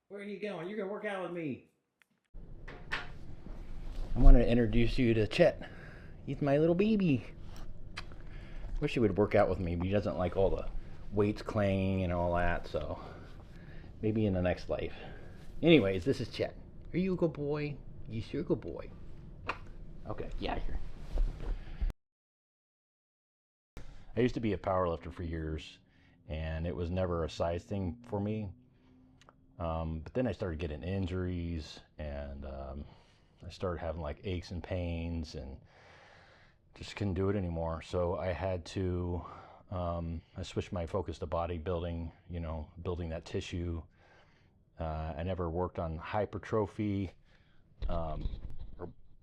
Where are you going? You're gonna work out with me. I want to introduce you to Chet. He's my little baby. Wish he would work out with me, but he doesn't like all the weights clanging and all that, so maybe in the next life. Anyways, this is Chet. Are you a good boy? Yes, you're a good boy. Okay, get out of here. I used to be a powerlifter for years, and it was never a size thing for me. But then I started getting injuries, and I started having like aches and pains, and just couldn't do it anymore. So I had to, I switched my focus to bodybuilding, building that tissue. I never worked on hypertrophy or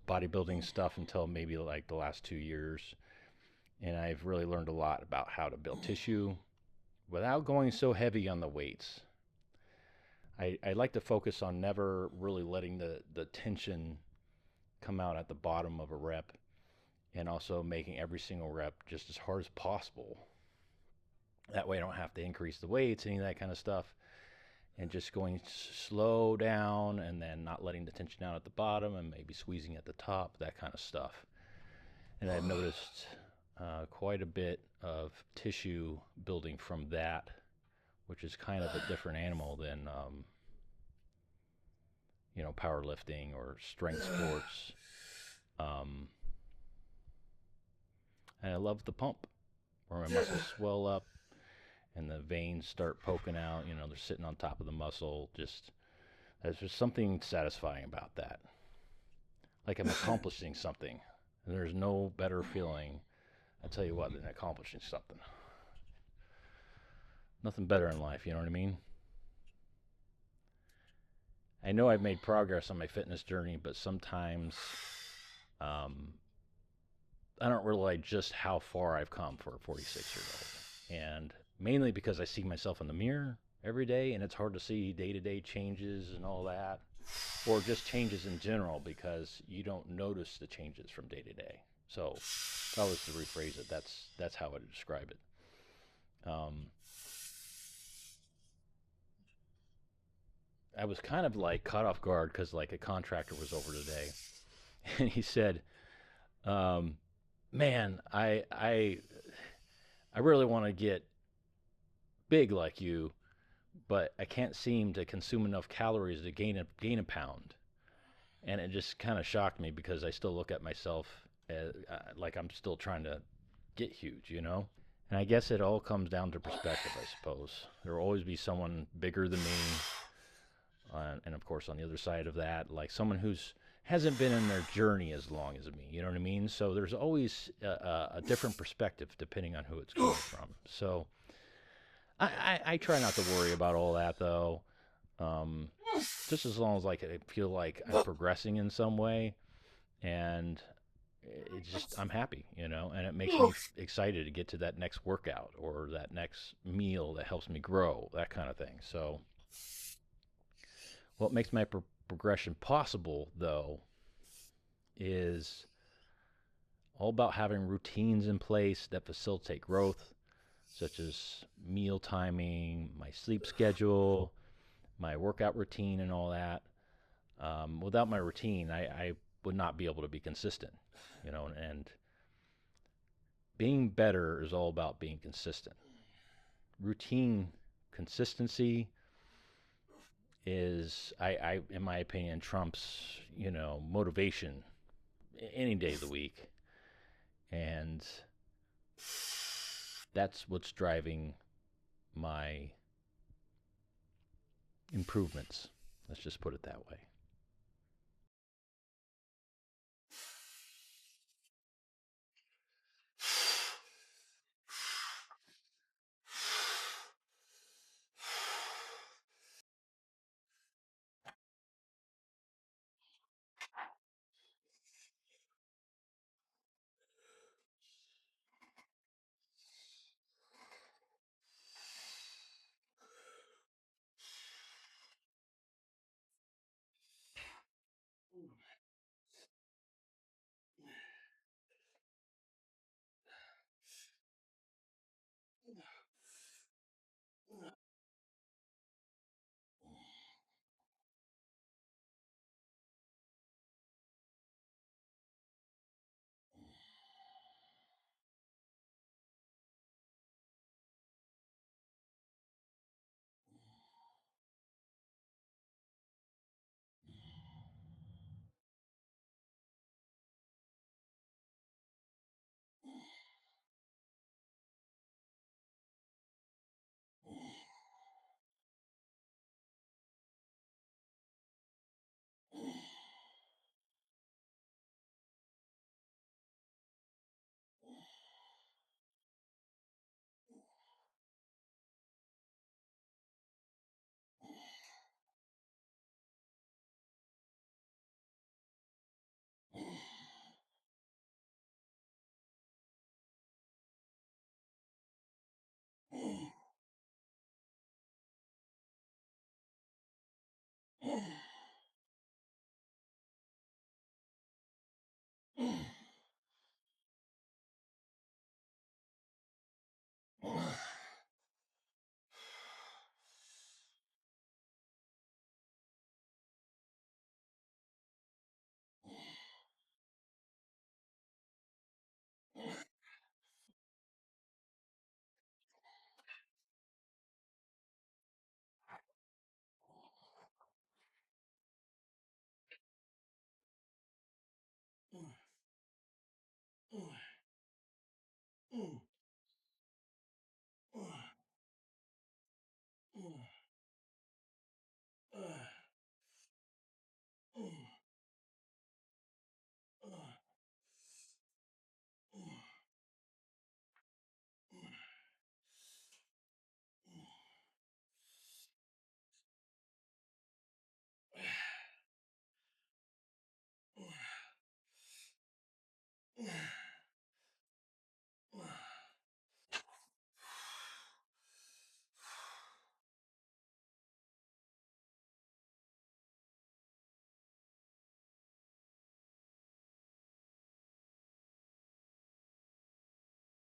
bodybuilding stuff until maybe like the last 2 years. And I've really learned a lot about how to build tissue without going so heavy on the weights. I like to focus on never really letting the tension come out at the bottom of a rep, and also making every single rep just as hard as possible. That way I don't have to increase the weights, any of that kind of stuff, and just going slow down and then not letting the tension out at the bottom and maybe squeezing at the top, that kind of stuff. And I've noticed quite a bit of tissue building from that, which is kind of a different animal than powerlifting or strength sports. And I love the pump, where my muscles swell up and the veins start poking out. They're sitting on top of the muscle. There's just something satisfying about that. Like I'm accomplishing something. And there's no better feeling, I tell you what, than accomplishing something. Nothing better in life, you know what I mean? I know I've made progress on my fitness journey, but sometimes I don't realize just how far I've come for a 46-year-old. And mainly because I see myself in the mirror every day, and it's hard to see day-to-day changes and all that, or just changes in general because you don't notice the changes from day to day. So if I was to rephrase it, that's how I would describe it. I was kind of like caught off guard because like a contractor was over today, and he said, "Man, I really want to get big like you, but I can't seem to consume enough calories to gain a pound." And it just kind of shocked me because I still look at myself as, like I'm still trying to get huge. And I guess it all comes down to perspective, I suppose. There will always be someone bigger than me, and of course on the other side of that, like someone who's hasn't been in their journey as long as me. You know what I mean? So there's always a different perspective depending on who it's coming from. So I try not to worry about all that though. Um, just as long as like I feel like I'm progressing in some way, and I'm happy, and it makes me excited to get to that next workout or that next meal that helps me grow, that kind of thing. So what makes my progression possible though is all about having routines in place that facilitate growth, such as meal timing, my sleep schedule, my workout routine, and all that. Without my routine, I would not be able to be consistent, and being better is all about being consistent. Routine consistency is, in my opinion, trumps, motivation any day of the week. And that's what's driving my improvements. Let's just put it that way.